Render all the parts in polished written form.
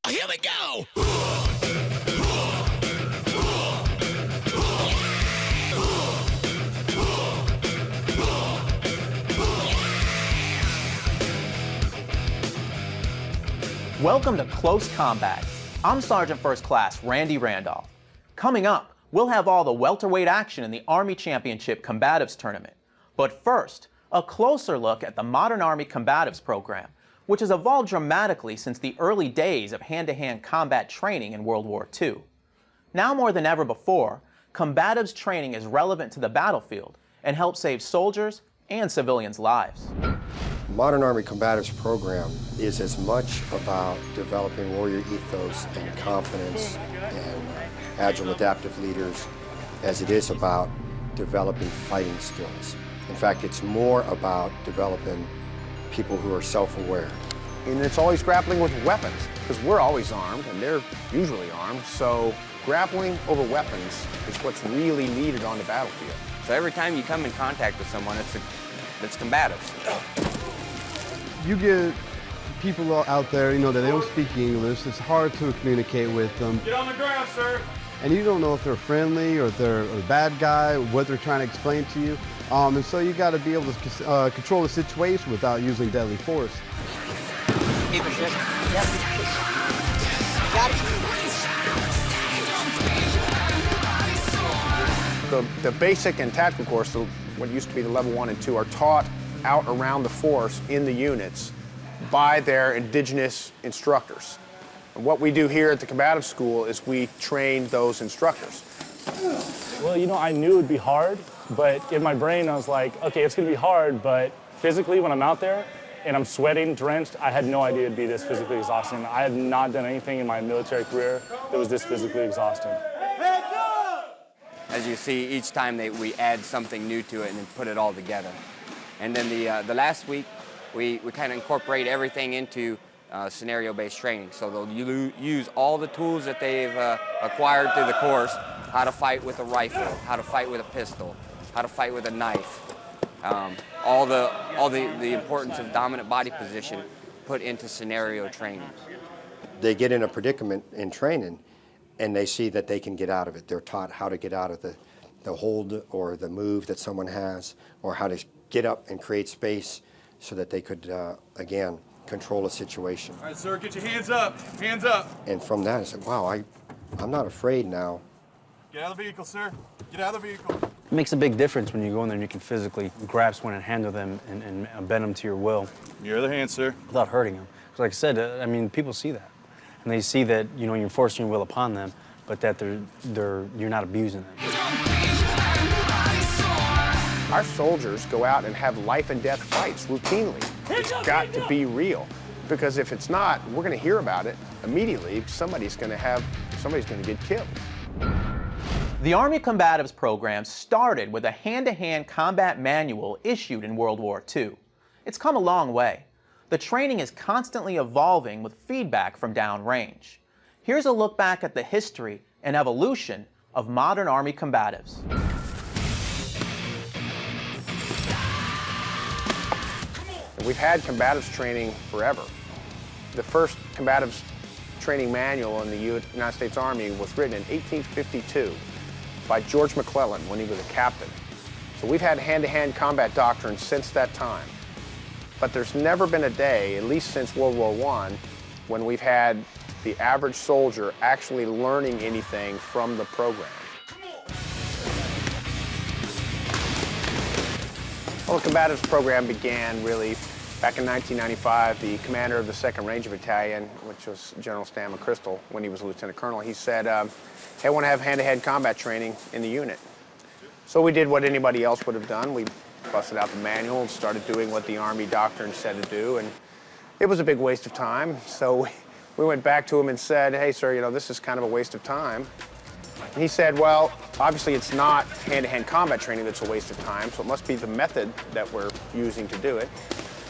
Here we go! Welcome to Close Combat. I'm Sergeant First Class Randy Randolph. Coming up, we'll have all the welterweight action in the Army Championship Combatives Tournament. But first, a closer look at the Modern Army Combatives Program, which has evolved dramatically since the early days of hand-to-hand combat training in World War II. Now more than ever before, combatives training is relevant to the battlefield and helps save soldiers and civilians' lives. Modern Army Combatives Program is as much about developing warrior ethos and confidence and agile adaptive leaders as it is about developing fighting skills. In fact, it's more about developing people who are self-aware. And it's always grappling with weapons, because we're always armed and they're usually armed, so grappling over weapons is what's really needed on the battlefield. So every time you come in contact with someone, it's combative. You get people out there, you know, that they don't speak English. It's hard to communicate with them. Get on the ground, sir. And you don't know if they're friendly or if they're a bad guy, what they're trying to explain to you. And so you got to be able to control the situation without using deadly force. Keep it shit. Yep. Got it. The basic and tactical course, what used to be the level 1 and 2, are taught out around the force in the units by their indigenous instructors. And what we do here at the combative school is we train those instructors. Well, you know, I knew it would be hard, but in my brain I was like, okay, it's gonna be hard, but physically when I'm out there and I'm sweating, drenched, I had no idea it'd be this physically exhausting. I had not done anything in my military career that was this physically exhausting. As you see, each time we add something new to it and then put it all together. And then the last week, we kind of incorporate everything into scenario-based training. So they'll use all the tools that they've acquired through the course, how to fight with a rifle, how to fight with a pistol, how to fight with a knife, all the importance of dominant body position put into scenario training. They get in a predicament in training and they see that they can get out of it. They're taught how to get out of the hold or the move that someone has, or how to get up and create space so that they could, again, control a situation. All right, sir, get your hands up. Hands up. And from that, I said, wow, I'm not afraid now. Get out of the vehicle, sir. Get out of the vehicle. It makes a big difference when you go in there and you can physically grab someone and handle them and bend them to your will. Your other hand, sir. Without hurting them. Because like I said, I mean, people see that. And they see that, you know, you're forcing your will upon them, but that you're not abusing them. Our soldiers go out and have life and death fights routinely. It's got to be real, because if it's not, we're going to hear about it immediately. Somebody's going to get killed. The Army Combatives Program started with a hand-to-hand combat manual issued in World War II. It's come a long way. The training is constantly evolving with feedback from downrange. Here's a look back at the history and evolution of modern Army combatives. We've had combatives training forever. The first combatives training manual in the United States Army was written in 1852 by George McClellan when he was a captain. So we've had hand-to-hand combat doctrine since that time. But there's never been a day, at least since World War I, when we've had the average soldier actually learning anything from the program. Well, the combatives program began really back in 1995. The commander of the 2nd Ranger Battalion, which was General Stan McChrystal, when he was a lieutenant colonel, he said, hey, I want to have hand-to-hand combat training in the unit. So we did what anybody else would have done. We busted out the manual and started doing what the Army doctrine said to do, and it was a big waste of time. So we went back to him and said, hey, sir, you know, this is kind of a waste of time. And he said, well, obviously it's not hand-to-hand combat training that's a waste of time, so it must be the method that we're using to do it.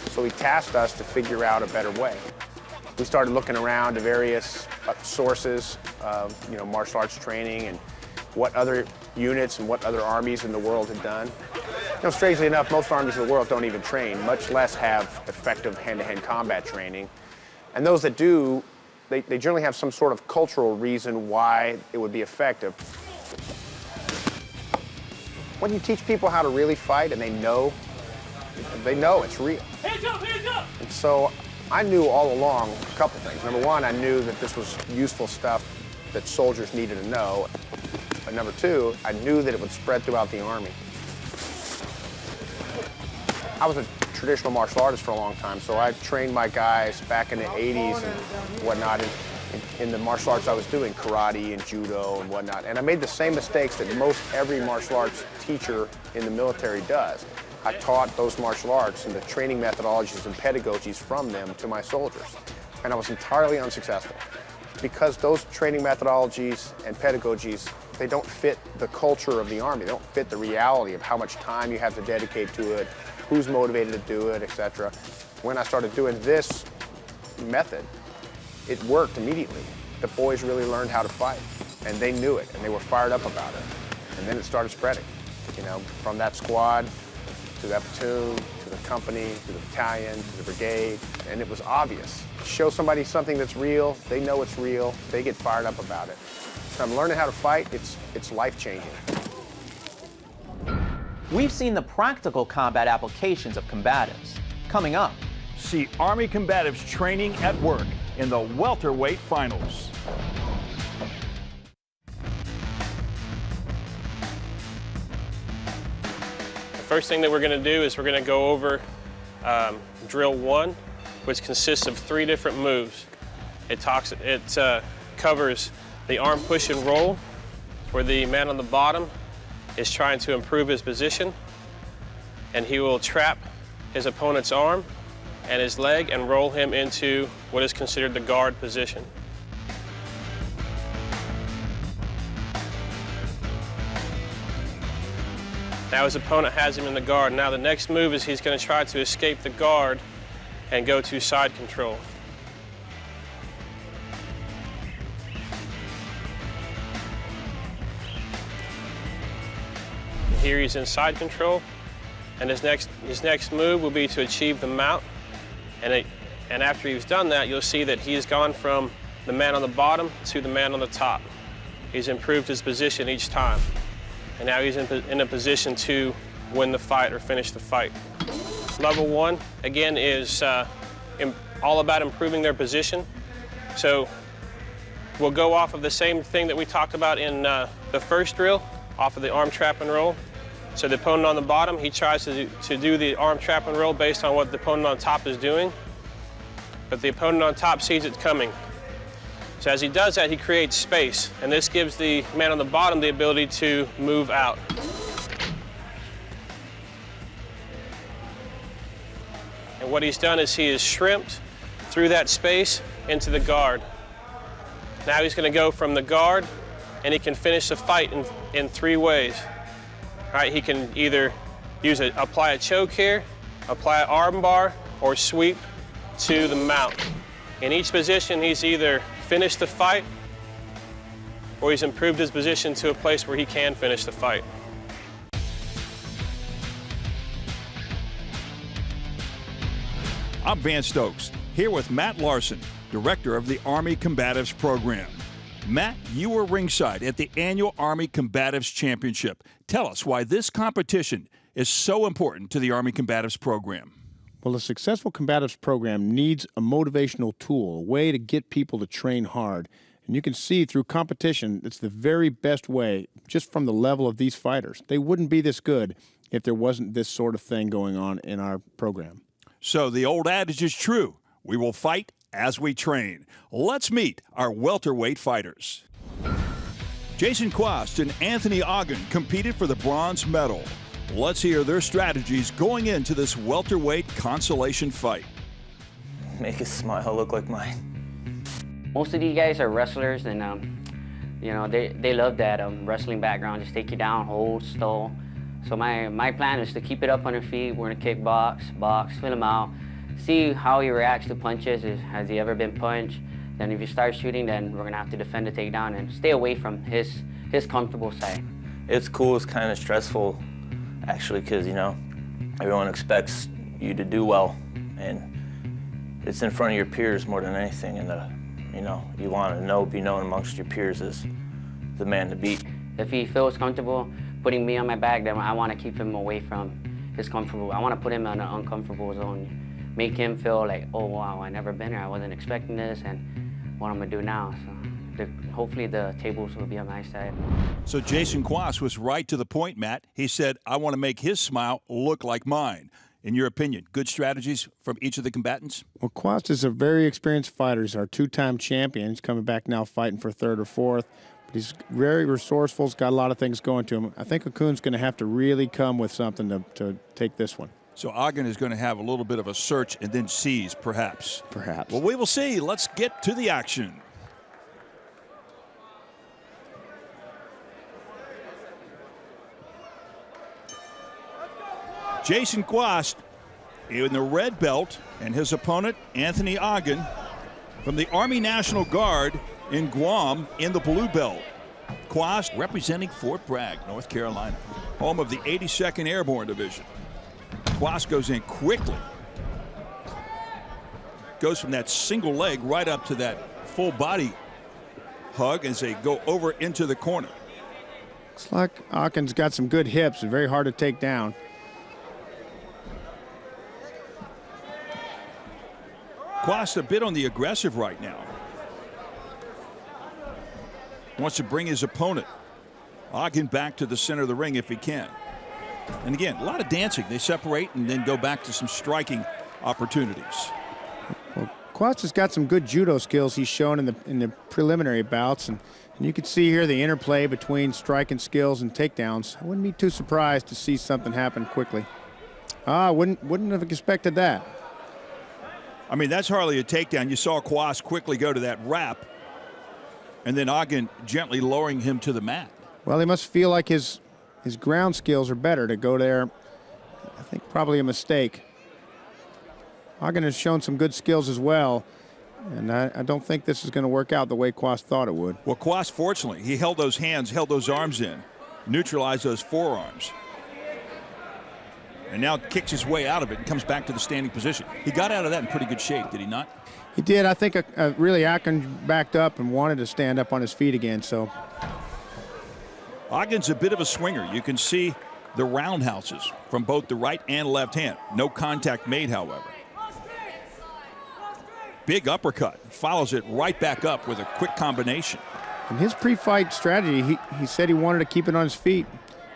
So he tasked us to figure out a better way. We started looking around to various sources of, you know, martial arts training and what other units and what other armies in the world had done. You know, strangely enough, most armies in the world don't even train, much less have effective hand-to-hand combat training. And those that do they generally have some sort of cultural reason why it would be effective. When you teach people how to really fight and they know it's real. Hands up, hands up! And so I knew all along a couple things. Number one, I knew that this was useful stuff that soldiers needed to know. But number two, I knew that it would spread throughout the Army. I was a traditional martial artist for a long time, so I trained my guys back in the 80s and whatnot in the martial arts I was doing, karate and judo and whatnot. And I made the same mistakes that most every martial arts teacher in the military does. I taught those martial arts and the training methodologies and pedagogies from them to my soldiers. And I was entirely unsuccessful because those training methodologies and pedagogies, they don't fit the culture of the Army. They don't fit the reality of how much time you have to dedicate to it, who's motivated to do it, etc. When I started doing this method, it worked immediately. The boys really learned how to fight, and they knew it, and they were fired up about it. And then it started spreading, you know, from that squad to that platoon, to the company, to the battalion, to the brigade, and it was obvious. Show somebody something that's real, they know it's real, they get fired up about it. So I'm learning how to fight, it's life-changing. We've seen the practical combat applications of combatives. Coming up, see Army Combatives training at work in the welterweight finals. The first thing that we're going to do is we're going to go over drill 1, which consists of 3 different moves. It covers the arm push and roll, where the man on the bottom is trying to improve his position, and he will trap his opponent's arm and his leg and roll him into what is considered the guard position. Now his opponent has him in the guard. Now the next move is he's going to try to escape the guard and go to side control. Here he's in side control, and his next move will be to achieve the mount. And after he's done that, you'll see that he has gone from the man on the bottom to the man on the top. He's improved his position each time. And now he's in a position to win the fight or finish the fight. Level 1, again, is all about improving their position. So we'll go off of the same thing that we talked about in the first drill, off of the arm trap and roll. So the opponent on the bottom, he tries to do the arm trap and roll based on what the opponent on top is doing, but the opponent on top sees it coming. So as he does that, he creates space, and this gives the man on the bottom the ability to move out. And what he's done is he has shrimped through that space into the guard. Now he's going to go from the guard, and he can finish the fight in 3 ways. All right, he can either apply a choke here, apply an arm bar, or sweep to the mount. In each position, he's either finished the fight or he's improved his position to a place where he can finish the fight. I'm Van Stokes, here with Matt Larson, Director of the Army Combatives Program. Matt, you were ringside at the annual Army Combatives Championship. Tell us why this competition is so important to the Army Combatives Program. Well, a successful combatives program needs a motivational tool, a way to get people to train hard. And you can see through competition, it's the very best way, just from the level of these fighters. They wouldn't be this good if there wasn't this sort of thing going on in our program. So the old adage is true. We will fight as we train. Let's meet our welterweight fighters. Jason Quast and Anthony Ogden competed for the bronze medal. Let's hear their strategies going into this welterweight consolation fight. Make his smile look like mine. Most of these guys are wrestlers, and you know, they love that wrestling background. Just take you down, hold, stall. So my plan is to keep it up on their feet. We're gonna kick, box, fill him out, see how he reacts to punches. Has he ever been punched? Then if you start shooting, then we're gonna have to defend the takedown and stay away from his comfortable side. It's cool, it's kind of stressful, actually, because, you know, everyone expects you to do well, and it's in front of your peers more than anything, and you know, you want to be known amongst your peers as the man to beat. If he feels comfortable putting me on my back, then I want to keep him away from his comfortable. I want to put him in an uncomfortable zone, make him feel like, oh wow, I never been here, I wasn't expecting this, and what I'm gonna do now. So hopefully the tables will be on my side. So Jason Quast was right to the point, Matt. He said, I want to make his smile look like mine. In your opinion, good strategies from each of the combatants? Well, Quast is a very experienced fighter. He's our two-time champion. He's coming back now fighting for third or fourth. But he's very resourceful. He's got a lot of things going to him. I think Okun's going to have to really come with something to take this one. So Ogden is going to have a little bit of a search and then seize, perhaps. Perhaps. Well, we will see. Let's get to the action. Jason Quast in the red belt, and his opponent, Anthony Ogden, from the Army National Guard in Guam in the blue belt. Quast representing Fort Bragg, North Carolina, home of the 82nd Airborne Division. Quast goes in quickly. Goes from that single leg right up to that full body hug as they go over into the corner. Looks like Ogden's got some good hips. They're very hard to take down. Quast a bit on the aggressive right now. Wants to bring his opponent, Ogden, back to the center of the ring if he can. And again, a lot of dancing. They separate and then go back to some striking opportunities. Well, Quast has got some good judo skills he's shown in the preliminary bouts, and you can see here the interplay between striking skills and takedowns. I wouldn't be too surprised to see something happen quickly. Wouldn't have expected that. I mean, that's hardly a takedown. You saw Quast quickly go to that wrap, and then Ogden gently lowering him to the mat. Well, he must feel like his ground skills are better to go there. I think probably a mistake. Ogden has shown some good skills as well, and I don't think this is going to work out the way Quast thought it would. Well, Quast, fortunately, he held those hands, held those arms in, neutralized those forearms, and now kicks his way out of it and comes back to the standing position. He got out of that in pretty good shape, did he not? He did. I think really Ogden backed up and wanted to stand up on his feet again. So Ogden's a bit of a swinger. You can see the roundhouses from both the right and left hand. No contact made, however. Big uppercut. Follows it right back up with a quick combination. In his pre-fight strategy, he said he wanted to keep it on his feet.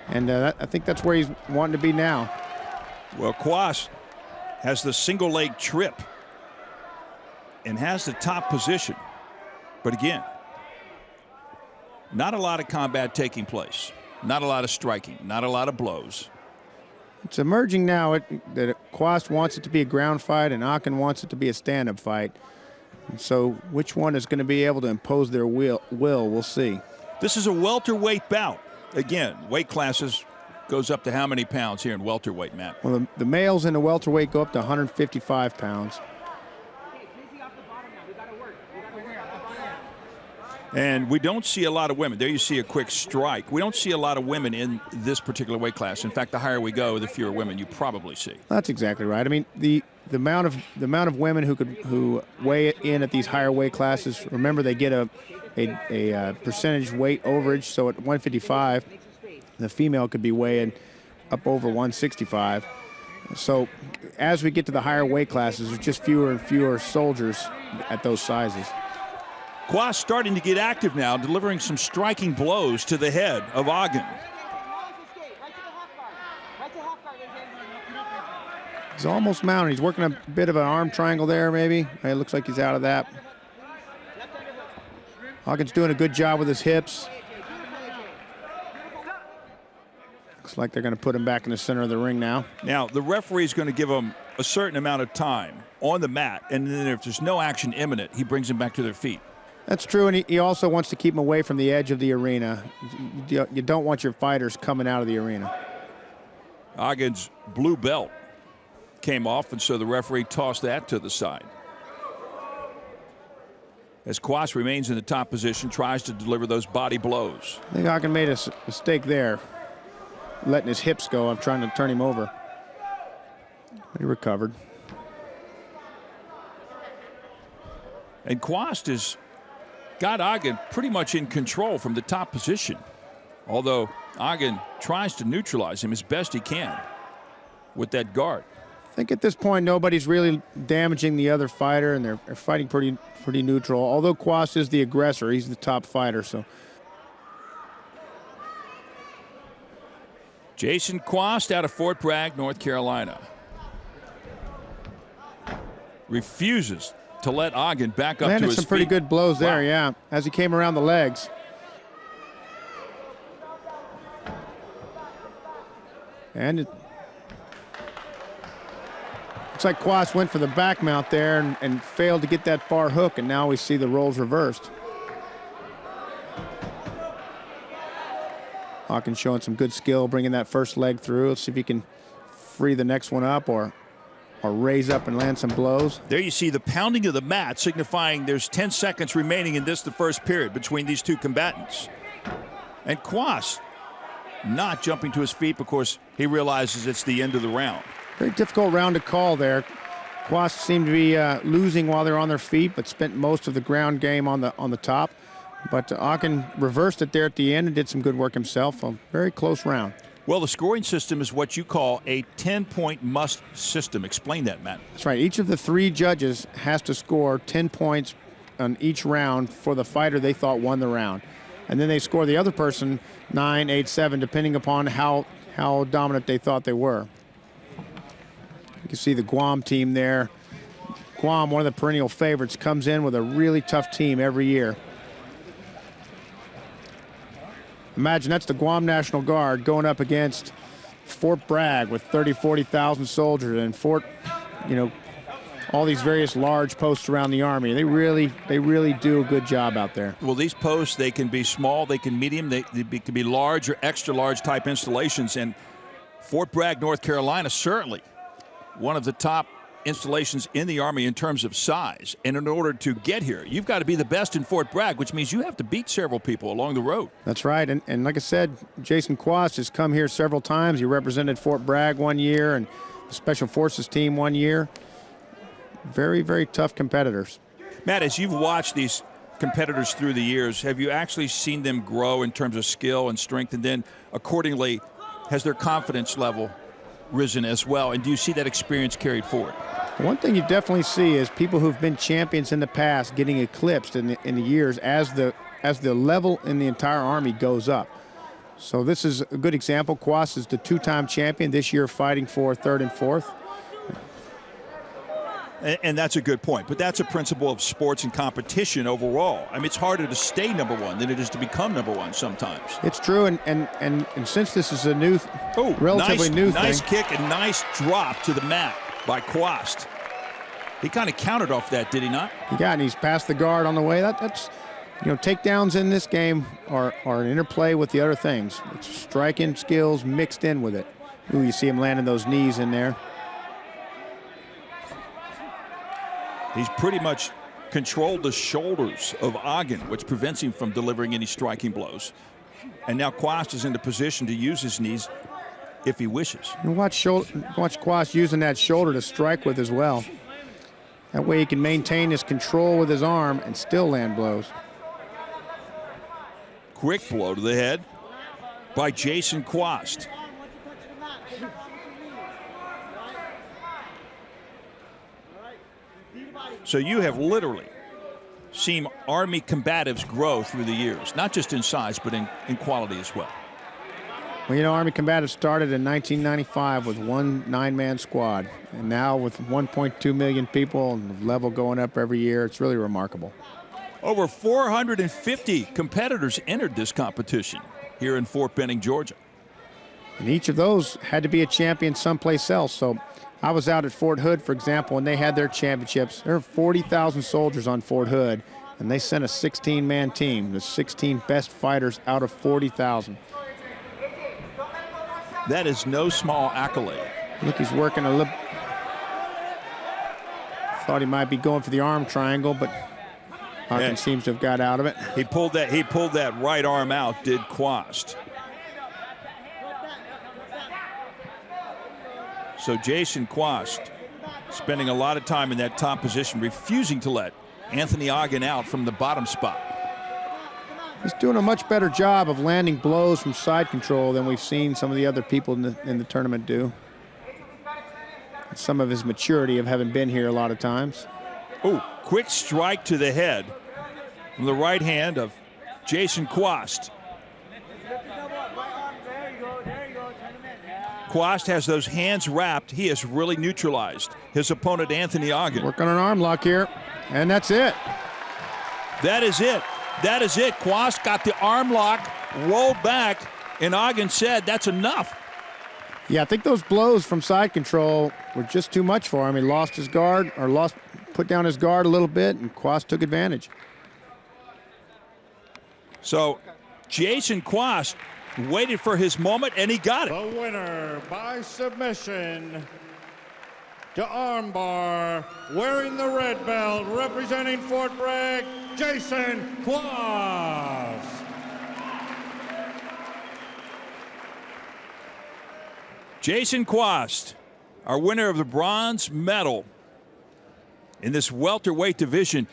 And I think that's where he's wanting to be now. Well, Quast has the single leg trip and has the top position. But again, not a lot of combat taking place. Not a lot of striking. Not a lot of blows. It's emerging now that Quast wants it to be a ground fight and Ogden wants it to be a stand-up fight. And so which one is going to be able to impose their will, we'll see. This is a welterweight bout. Again, weight classes goes up to how many pounds here in welterweight, Matt? Well, the males in the welterweight go up to 155 pounds. And we don't see a lot of women. There you see a quick strike. We don't see a lot of women in this particular weight class. In fact, the higher we go, the fewer women you probably see. That's exactly right. I mean, the amount of women who weigh in at these higher weight classes. Remember, they get a percentage weight overage. So at 155, the female could be weighing up over 165. So as we get to the higher weight classes, there's just fewer and fewer soldiers at those sizes. Quast starting to get active now, delivering some striking blows to the head of Ogden. He's almost mounted. He's working a bit of an arm triangle there, maybe. It looks like he's out of that. Ogden's doing a good job with his hips. Looks like they're going to put him back in the center of the ring now. Now, the referee's going to give him a certain amount of time on the mat, and then if there's no action imminent, he brings them back to their feet. That's true, and he also wants to keep them away from the edge of the arena. You don't want your fighters coming out of the arena. Ogden's blue belt came off, and so the referee tossed that to the side. As Quast remains in the top position, tries to deliver those body blows. I think Ogden made a mistake there, letting his hips go. I'm trying to turn him over. He recovered. And Quast is got Ogden pretty much in control from the top position, although Ogden tries to neutralize him as best he can with that guard. I think at this point nobody's really damaging the other fighter, and they're fighting pretty neutral. Although Quast is the aggressor, he's the top fighter. So Jason Quast out of Fort Bragg, North Carolina, refuses to let Ogden back up to his feet. Landed some pretty good blows there, yeah, as he came around the legs. And it looks like Quast went for the back mount there and failed to get that far hook, and now we see the roles reversed. Hawkins showing some good skill, bringing that first leg through. Let's see if he can free the next one up or raise up and land some blows. There you see the pounding of the mat, signifying there's 10 seconds remaining in the first period between these two combatants. And Quast not jumping to his feet because he realizes it's the end of the round. Very difficult round to call there. Quast seemed to be losing while they're on their feet, but spent most of the ground game on the top. But Ogden reversed it there at the end and did some good work himself. A very close round. Well, the scoring system is what you call a 10-point must system. Explain that, Matt. That's right. Each of the 3 judges has to score 10 points on each round for the fighter they thought won the round. And then they score the other person 9, 8, 7, depending upon how dominant they thought they were. You can see the Guam team there. Guam, one of the perennial favorites, comes in with a really tough team every year. Imagine that's the Guam National Guard going up against Fort Bragg with 30,000, 40,000 soldiers, and all these various large posts around the Army. They really do a good job out there. Well, these posts, they can be small, they can medium, they can be large or extra large type installations. And Fort Bragg, North Carolina, certainly one of the top installations in the Army in terms of size. And in order to get here, you've got to be the best in Fort Bragg, which means you have to beat several people along the road. That's right. And like I said, Jason Quast has come here several times. He represented Fort Bragg one year and the Special Forces team one year. Very, very tough competitors. Matt, as you've watched these competitors through the years, have you actually seen them grow in terms of skill and strength? And then accordingly, has their confidence level risen as well? And do you see that experience carried forward? One thing you definitely see is people who've been champions in the past getting eclipsed in the years as the level in the entire Army goes up. So this is a good example. Quast is the 2-time champion this year, fighting for 3rd and 4th. And that's a good point. But that's a principle of sports and competition overall. I mean, it's harder to stay #1 than it is to become #1 sometimes. It's true, and since this is a relatively new thing. Nice kick and nice drop to the mat by Quast. He kind of countered off that, did he not? Yeah, and he's passed the guard on the way. That's takedowns in this game are an interplay with the other things. It's striking skills mixed in with it. Ooh, you see him landing those knees in there. He's pretty much controlled the shoulders of Ogden, which prevents him from delivering any striking blows. And now Quast is in the position to use his knees if he wishes. And watch Quast using that shoulder to strike with as well. That way he can maintain his control with his arm and still land blows. Quick blow to the head by Jason Quast. So you have literally seen Army combatives grow through the years, not just in size, but in quality as well. Well, Army Combatives started in 1995 with one 9-man squad. And now with 1.2 million people and the level going up every year, it's really remarkable. Over 450 competitors entered this competition here in Fort Benning, Georgia. And each of those had to be a champion someplace else. So I was out at Fort Hood, for example, when they had their championships. There were 40,000 soldiers on Fort Hood, and they sent a 16-man team, the 16 best fighters out of 40,000. That is no small accolade. Look, he's working a little. Thought he might be going for the arm triangle, but Hawkins seems to have got out of it. He pulled that right arm out, did Quast. So Jason Quast spending a lot of time in that top position, refusing to let Anthony Ogden out from the bottom spot. He's doing a much better job of landing blows from side control than we've seen some of the other people in the tournament do. Some of his maturity of having been here a lot of times. Oh, quick strike to the head from the right hand of Jason Quast. Quast has those hands wrapped. He has really neutralized his opponent, Anthony Ogden. Working on an arm lock here, and that's it. That is it. That is it. Quast got the arm lock, rolled back, and Ogden said that's enough. Yeah, I think those blows from side control were just too much for him. He lost his guard, or put down his guard a little bit, and Quast took advantage. So Jason Quast waited for his moment, and he got it. The winner by submission to armbar, wearing the red belt, representing Fort Bragg, Jason Quast. Jason Quast, our winner of the bronze medal in this welterweight division.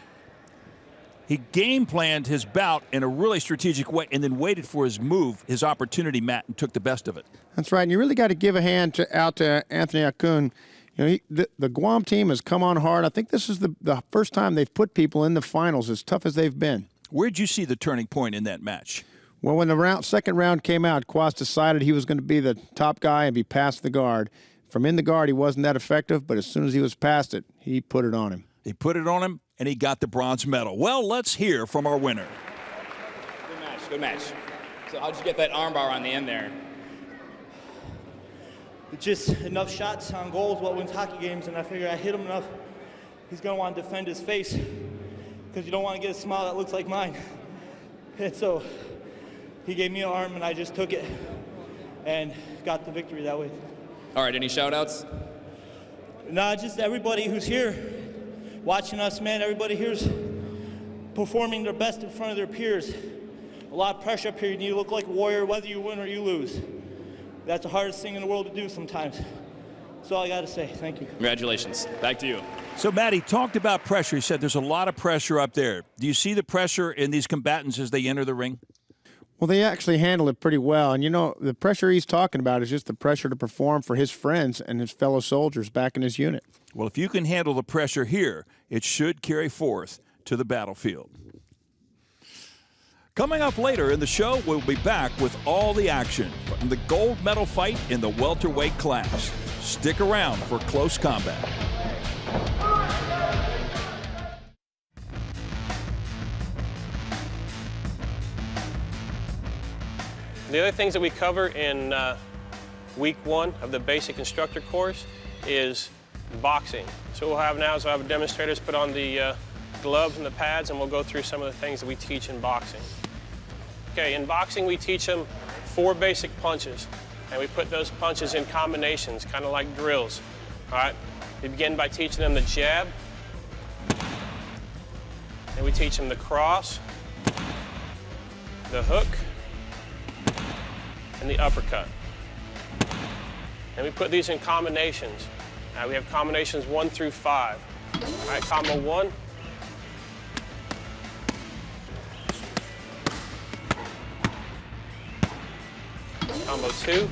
He game planned his bout in a really strategic way and then waited for his move, his opportunity, Matt, and took the best of it. That's right, and you really got to give a hand out to Anthony Akun. You know, the Guam team has come on hard. I think this is the first time they've put people in the finals as tough as they've been. Where'd you see the turning point in that match? Well, when the second round came out, Quast decided he was going to be the top guy and be past the guard. From in the guard, he wasn't that effective, but as soon as he was past it, he put it on him. He put it on him, and he got the bronze medal. Well, let's hear from our winner. Good match, good match. So how'd you get that armbar on the end there? Just enough shots on goal is what wins hockey games, and I figure I hit him enough. He's going to want to defend his face because you don't want to get a smile that looks like mine. And so he gave me an arm, and I just took it and got the victory that way. All right, any shout-outs? Nah, just everybody who's here watching us, man. Everybody here's performing their best in front of their peers. A lot of pressure up here. You need to look like a warrior whether you win or you lose. That's the hardest thing in the world to do sometimes. That's all I got to say. Thank you. Congratulations. Back to you. So, Matt, he talked about pressure. He said there's a lot of pressure up there. Do you see the pressure in these combatants as they enter the ring? Well, they actually handle it pretty well. And, you know, the pressure he's talking about is just the pressure to perform for his friends and his fellow soldiers back in his unit. Well, if you can handle the pressure here, it should carry forth to the battlefield. Coming up later in the show, we'll be back with all the action from the gold medal fight in the welterweight class. Stick around for Close Combat. The other things that we cover in week 1 of the basic instructor course is boxing. So what we'll have now is we'll have demonstrators put on the gloves and the pads, and we'll go through some of the things that we teach in boxing. Okay, in boxing we teach them 4 basic punches, and we put those punches in combinations, kind of like drills. All right, we begin by teaching them the jab, and we teach them the cross, the hook, and the uppercut. And we put these in combinations. We have combinations 1 through 5. All right, combo 1. Combo 2.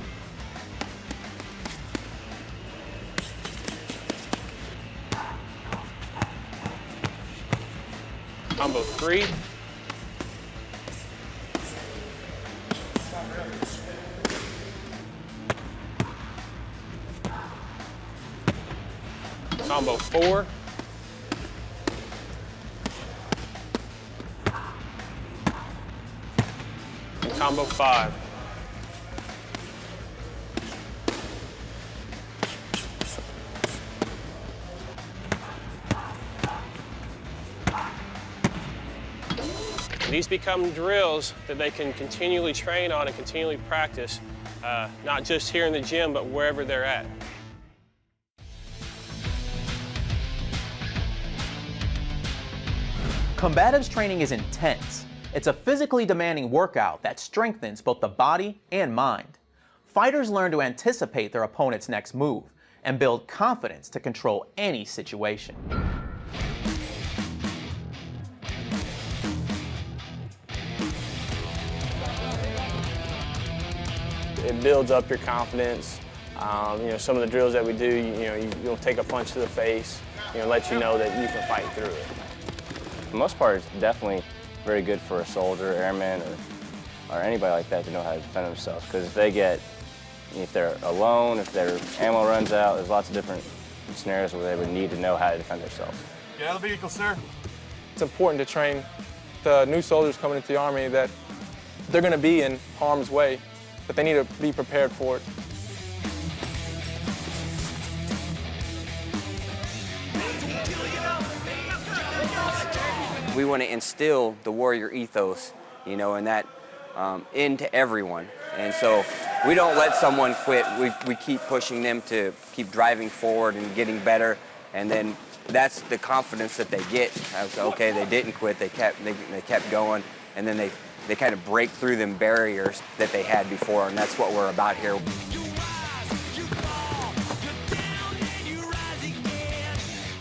Combo 3. Combo 4. And combo 5. These become drills that they can continually train on and continually practice, not just here in the gym, but wherever they're at. Combatives training is intense. It's a physically demanding workout that strengthens both the body and mind. Fighters learn to anticipate their opponent's next move and build confidence to control any situation. it builds up your confidence. You know, some of the drills that we do, you'll take a punch to the face, let you know that you can fight through it. For the most part, it's definitely very good for a soldier, airman, or anybody like that to know how to defend themselves. Because if they're alone, if their ammo runs out, there's lots of different scenarios where they would need to know how to defend themselves. Get out of the vehicle, sir. It's important to train the new soldiers coming into the Army that they're going to be in harm's way, but they need to be prepared for it. We want to instill the warrior ethos, and that into everyone. And so we don't let someone quit. We keep pushing them to keep driving forward and getting better. And then that's the confidence that they get. Okay, they didn't quit. They kept going. And then they kind of break through them barriers that they had before. And that's what we're about here.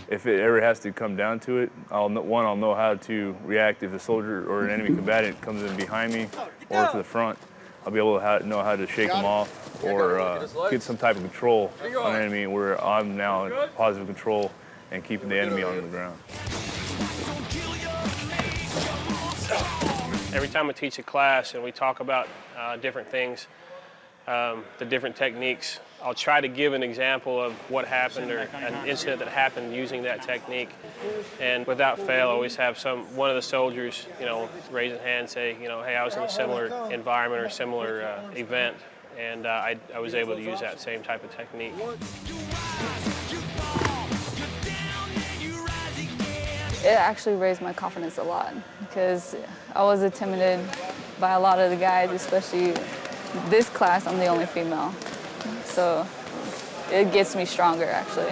If it ever has to come down to it, I'll know how to react if a soldier or an enemy combatant comes in behind me or to the front. I'll be able to know how to shake them off or get some type of control on an enemy where I'm now in positive control and keeping the enemy on the ground. Every time I teach a class and we talk about different things, the different techniques, I'll try to give an example of what happened or an incident that happened using that technique. And without fail, I always have one of the soldiers, raise a hand and say, hey, I was in a similar environment or similar event, and I was able to use that same type of technique. It actually raised my confidence a lot because I was intimidated by a lot of the guys, especially this class, I'm the only female. So it gets me stronger, actually.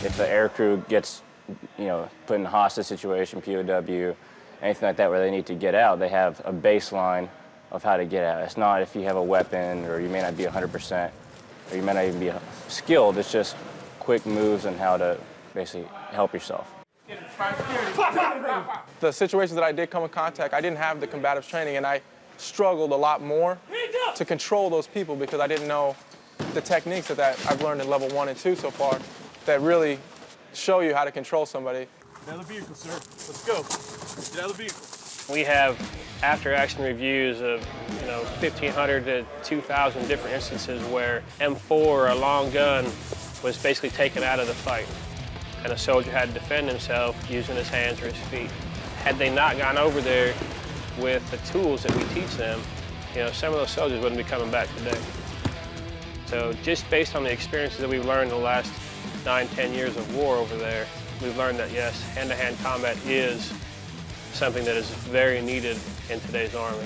If the aircrew gets, put in a hostage situation, POW, anything like that where they need to get out, they have a baseline of how to get out. It's not if you have a weapon or you may not be 100% or you may not even be skilled. It's just quick moves on how to basically help yourself. The situations that I did come in contact, I didn't have the combatives training, and I struggled a lot more to control those people because I didn't know the techniques that I've learned in level 1 and 2 so far that really show you how to control somebody. Get out of the vehicle, sir. Let's go. Get out of the vehicle. We have after-action reviews of 1,500 to 2,000 different instances where M4 or a long gun was basically taken out of the fight, and a soldier had to defend himself using his hands or his feet. Had they not gone over there with the tools that we teach them, some of those soldiers wouldn't be coming back today. So just based on the experiences that we've learned in the last 9-10 years of war over there, we've learned that yes, hand-to-hand combat is something that is very needed in today's Army.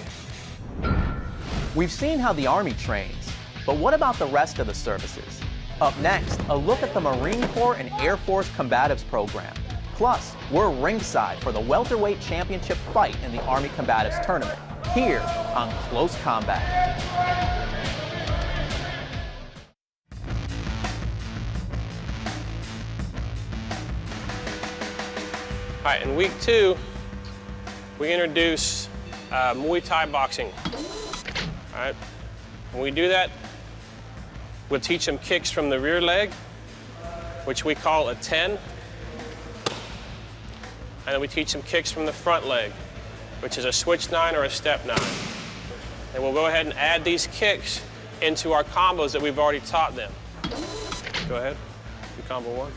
We've seen how the Army trains, but what about the rest of the services? Up next, a look at the Marine Corps and Air Force Combatives Program. Plus, we're ringside for the Welterweight Championship fight in the Army Combatives Tournament, here on Close Combat. All right, in week 2, we introduce Muay Thai boxing. All right, when we do that, we'll teach them kicks from the rear leg, which we call a 10. And then we teach them kicks from the front leg, which is a switch 9 or a step 9. And we'll go ahead and add these kicks into our combos that we've already taught them. Go ahead, do combo 1.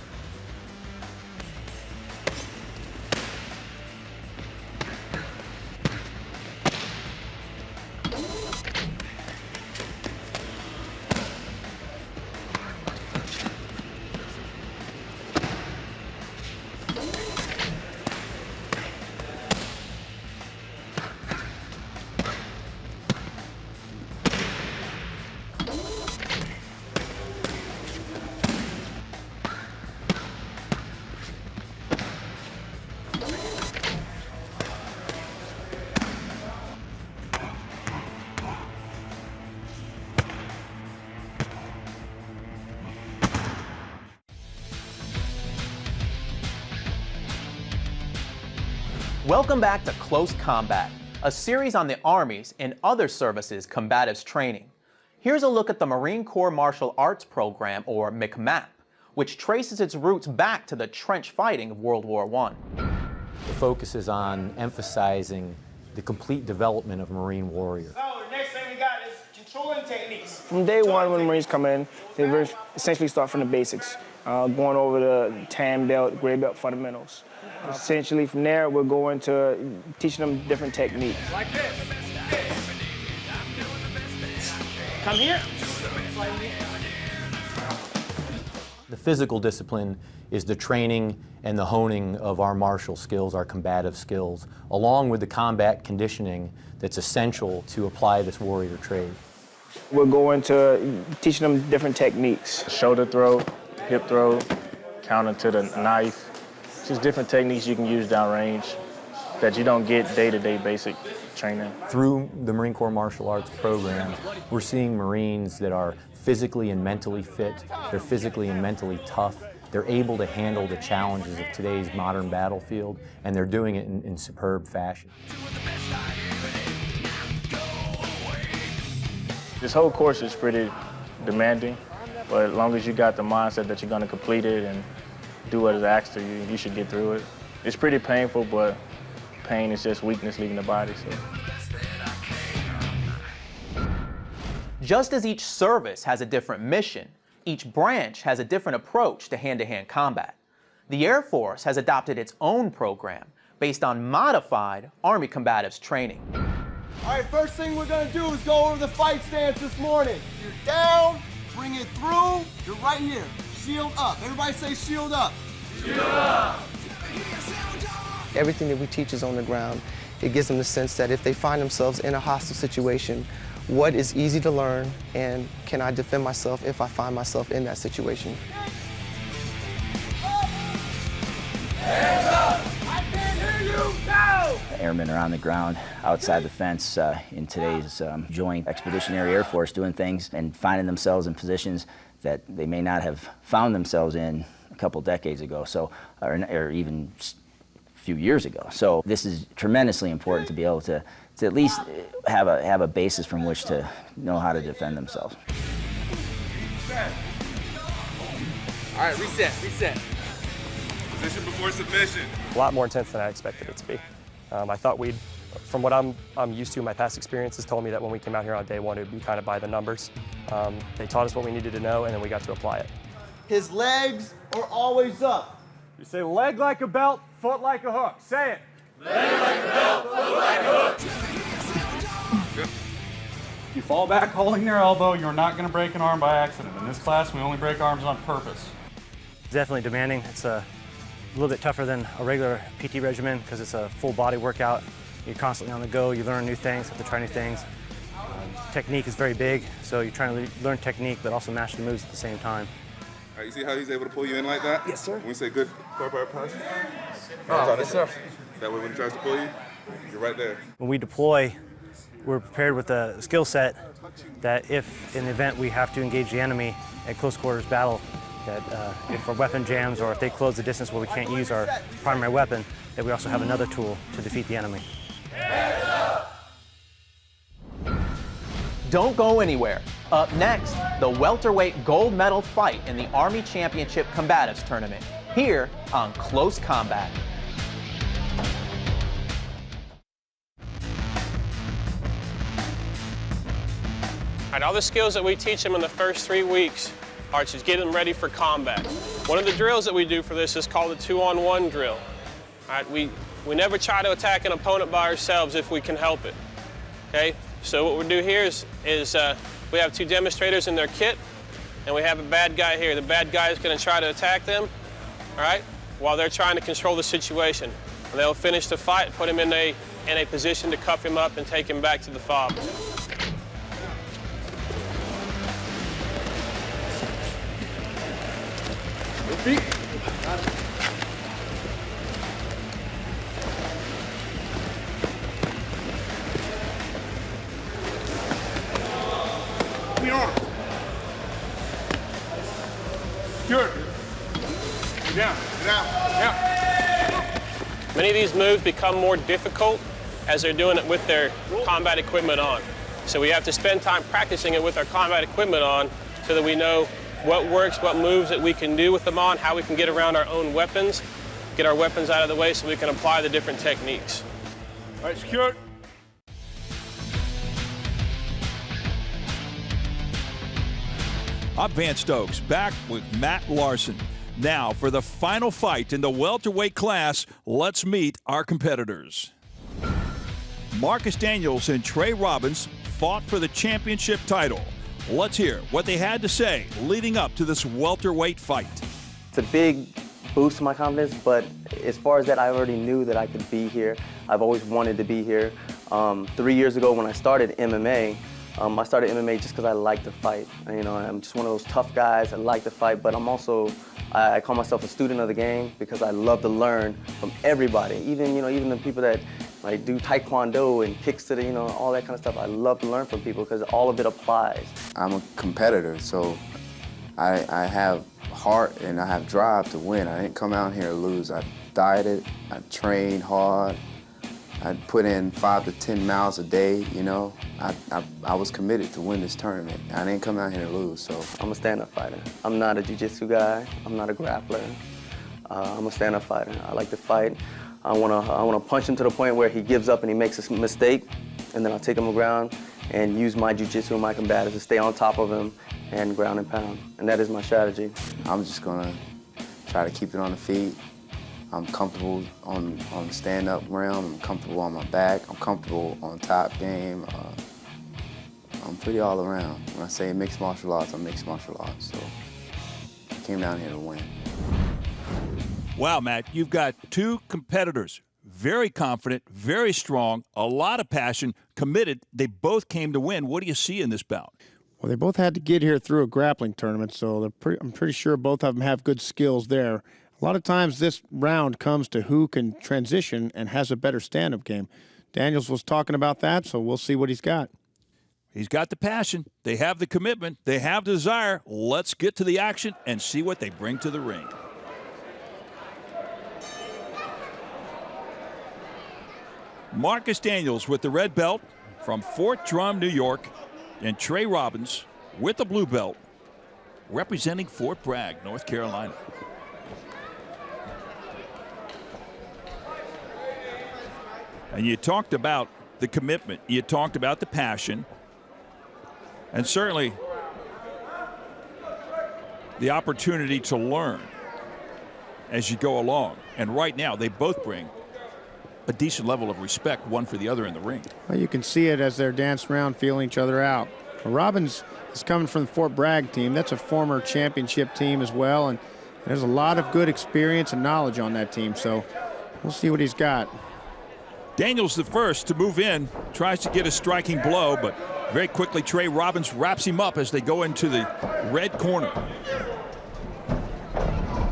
Welcome back to Close Combat. a series on the Army's and other services combatives training. Here's a look at the Marine Corps Martial Arts Program, or MCMAP, which traces its roots back to the trench fighting of World War I. The focus is on emphasizing the complete development of Marine warrior. So the next thing we got is controlling techniques. From day one, when Marines come in, they essentially start from the basics, going over the tan belt, gray belt fundamentals. Essentially, from there, we're going to teaching them different techniques. Like this. Come here. The physical discipline is the training and the honing of our martial skills, our combative skills, along with the combat conditioning that's essential to apply this warrior trade. We're going to teaching them different techniques. Shoulder throw, hip throw, counter to the knife. Just different techniques you can use downrange that you don't get day-to-day basic training. Through the Marine Corps Martial Arts Program, we're seeing Marines that are physically and mentally fit, they're physically and mentally tough, they're able to handle the challenges of today's modern battlefield, and they're doing it in superb fashion. This whole course is pretty demanding, but as long as you got the mindset that you're going to complete it and do what is asked of you, you should get through it. It's pretty painful, but pain is just weakness leaving the body. So. Just as each service has a different mission, each branch has a different approach to hand-to-hand combat. The Air Force has adopted its own program based on modified Army Combatives training. All right, first thing we're gonna do is go over the fight stance this morning. You're down, bring it through, you're right here. Shield up. Everybody say shield up. Shield up. Everything that we teach is on the ground. It gives them the sense that if they find themselves in a hostile situation, what is easy to learn, and can I defend myself if I find myself in that situation? Hands up! I can't hear you! Go! Airmen are on the ground outside the fence in today's joint expeditionary Air Force doing things and finding themselves in positions that they may not have found themselves in a couple decades ago, so or even a few years ago. So this is tremendously important to be able to at least have a basis from which to know how to defend themselves. All right, reset. Position before submission. A lot more intense than I expected it to be. I thought from what I'm used to, my past experiences told me that when we came out here on day one, it would be kind of by the numbers. They taught us what we needed to know, and then we got to apply it. His legs are always up. You say leg like a belt, foot like a hook. Say it. Leg like a belt, foot like a hook. If you fall back holding your elbow, you're not going to break an arm by accident. In this class, we only break arms on purpose. Definitely demanding. It's a little bit tougher than a regular PT regimen because it's a full body workout. You're constantly on the go, you learn new things, have to try new things. Technique is very big, so you're trying to learn technique but also master the moves at the same time. All right, you see how he's able to pull you in like that? Yes, sir. When we say good bar punch? Yes, sir. That way when he tries to pull you, you're right there. When we deploy, we're prepared with a skill set that if in the event we have to engage the enemy at close quarters battle, that if our weapon jams or if they close the distance where we can't use our primary weapon, that we also have another tool to defeat the enemy. Don't go anywhere. Up next, the welterweight gold medal fight in the Army Championship Combatives Tournament, here on Close Combat. All right, all the skills that we teach them in the first 3 weeks are to get them ready for combat. One of the drills that we do for this is called the 2-on-1 drill. All right, we never try to attack an opponent by ourselves if we can help it. Okay, so what we do here is we have 2 demonstrators in their kit, and we have a bad guy here. The bad guy is going to try to attack them, all right, while they're trying to control the situation. And they'll finish the fight, put him in a position to cuff him up and take him back to the fob. Feet. We are. Good. Down. Many of these moves become more difficult as they're doing it with their combat equipment on. So we have to spend time practicing it with our combat equipment on so that we know what works, what moves that we can do with them on, how we can get around our own weapons, get our weapons out of the way so we can apply the different techniques. All right, secure. I'm Vance Stokes, back with Matt Larson. Now, for the final fight in the welterweight class, let's meet our competitors. Marcus Daniels and Trey Robbins fought for the championship title. Let's hear what they had to say leading up to this welterweight fight. It's a big boost to my confidence, but as far as that, I already knew that I could be here. I've always wanted to be here. 3 years ago when I started MMA, I started MMA just because I like to fight. You know, I'm just one of those tough guys. I like to fight, but I'm also, I call myself a student of the game because I love to learn from everybody. Even the people that like do taekwondo and kicks to the, all that kind of stuff. I love to learn from people because all of it applies. I'm a competitor, so I have heart and I have drive to win. I didn't come out here to lose. I dieted, I trained hard. I put in 5 to 10 miles a day, I was committed to win this tournament. I didn't come out here to lose, so. I'm a stand-up fighter. I'm not a jiu-jitsu guy. I'm not a grappler. I'm a stand-up fighter. I like to fight. I wanna punch him to the point where he gives up and he makes a mistake, and then I'll take him to the ground and use my jiu-jitsu and my combatives to stay on top of him and ground and pound. And that is my strategy. I'm just gonna try to keep it on the feet. I'm comfortable on stand-up realm. I'm comfortable on my back. I'm comfortable on top game. I'm pretty all around. When I say mixed martial arts, I'm mixed martial arts. So I came down here to win. Wow, Matt, you've got two competitors, very confident, very strong, a lot of passion, committed. They both came to win. What do you see in this bout? Well, they both had to get here through a grappling tournament, so I'm pretty sure both of them have good skills there. A lot of times this round comes to who can transition and has a better stand-up game. Daniels was talking about that, so we'll see what he's got. He's got the passion. They have the commitment. They have the desire. Let's get to the action and see what they bring to the ring. Marcus Daniels with the red belt from Fort Drum, New York, and Trey Robbins with the blue belt representing Fort Bragg, North Carolina. And you talked about the commitment. You talked about the passion. And certainly the opportunity to learn as you go along. And right now, they both bring a decent level of respect, one for the other in the ring. Well, you can see it as they're dancing around, feeling each other out. Robbins is coming from the Fort Bragg team. That's a former championship team as well. And there's a lot of good experience and knowledge on that team. So we'll see what he's got. Daniels the first to move in, tries to get a striking blow, but very quickly Trey Robbins wraps him up as they go into the red corner.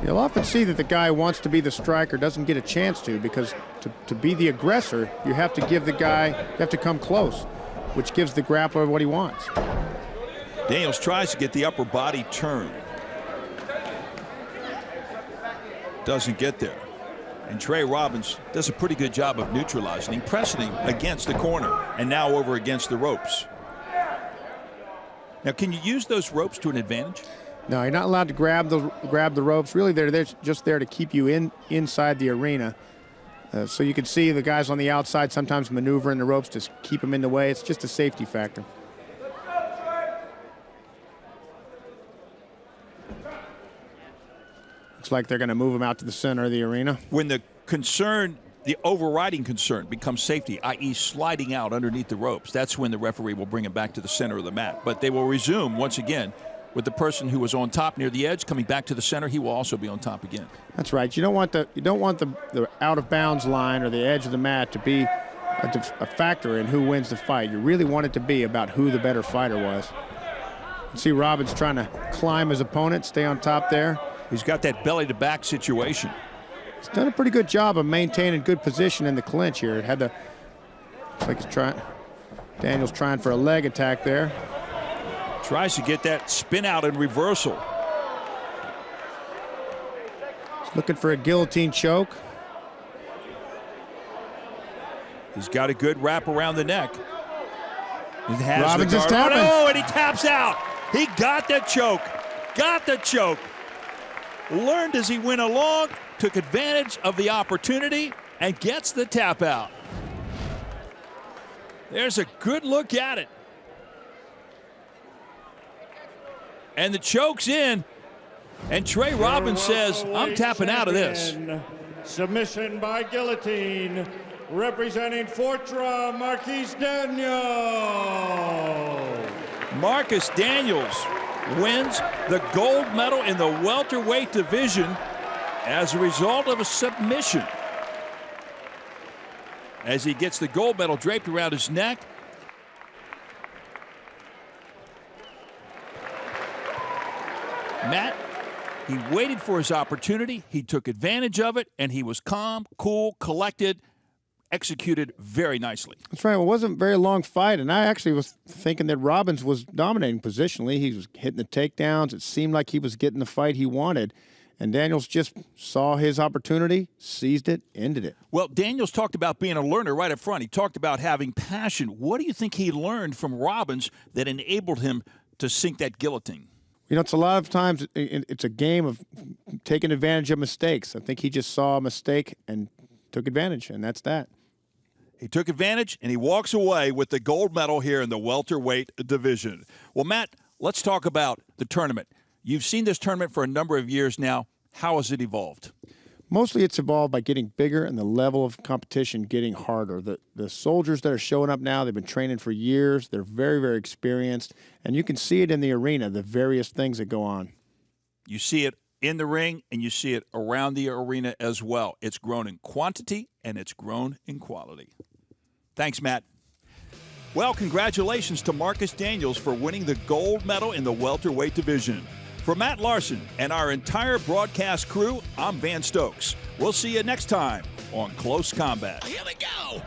You'll often see that the guy who wants to be the striker doesn't get a chance to, because to be the aggressor, you have to give the guy, you have to come close, which gives the grappler what he wants. Daniels tries to get the upper body turned. Doesn't get there. And Trey Robbins does a pretty good job of neutralizing him, pressing him against the corner, and now over against the ropes. Now, can you use those ropes to an advantage? No, you're not allowed to grab the ropes. Really, they're just there to keep you inside the arena. So you can see the guys on the outside sometimes maneuvering the ropes to keep them in the way. It's just a safety factor. Looks like they're going to move him out to the center of the arena. When the concern, the overriding concern, becomes safety, i.e. sliding out underneath the ropes, that's when the referee will bring him back to the center of the mat. But they will resume once again with the person who was on top near the edge coming back to the center. He will also be on top again. That's right. You don't want the out of bounds line or the edge of the mat to be a factor in who wins the fight. You really want it to be about who the better fighter was. You see Robbins trying to climb his opponent, stay on top there. He's got that belly to back situation. He's done a pretty good job of maintaining good position in the clinch here. It had the, looks like he's trying, Daniels trying for a leg attack there. Tries to get that spin out and reversal. He's looking for a guillotine choke. He's got a good wrap around the neck. He has Robbins the is guard. tapping. Oh, and he taps out. He got the choke. Got the choke. Learned as he went along, took advantage of the opportunity, and gets the tap out. There's a good look at it. And the choke's in. And Trey Robbins says, I'm tapping out of this. Submission by guillotine, representing Fortra, Marquis Daniels. Marcus Daniels wins the gold medal in the welterweight division as a result of a submission. As he gets the gold medal draped around his neck. Matt, he waited for his opportunity, he took advantage of it, and he was calm, cool, collected, executed very nicely. That's right. Well, it wasn't a very long fight, and I actually was thinking that Robbins was dominating positionally. He was hitting the takedowns. It seemed like he was getting the fight he wanted, and Daniels just saw his opportunity, seized it, ended it. Well, Daniels talked about being a learner right up front. He talked about having passion. What do you think he learned from Robbins that enabled him to sink that guillotine? You know, it's a lot of times it's a game of taking advantage of mistakes. I think he just saw a mistake and took advantage, and that's that. He took advantage, and he walks away with the gold medal here in the welterweight division. Well, Matt, let's talk about the tournament. You've seen this tournament for a number of years now. How has it evolved? Mostly it's evolved by getting bigger and the level of competition getting harder. The soldiers that are showing up now, they've been training for years. They're very, very experienced, and you can see it in the arena, the various things that go on. You see it in the ring, and you see it around the arena as well. It's grown in quantity, and it's grown in quality. Thanks, Matt. Well, congratulations to Marcus Daniels for winning the gold medal in the welterweight division. For Matt Larson and our entire broadcast crew, I'm Van Stokes. We'll see you next time on Close Combat. Here we go.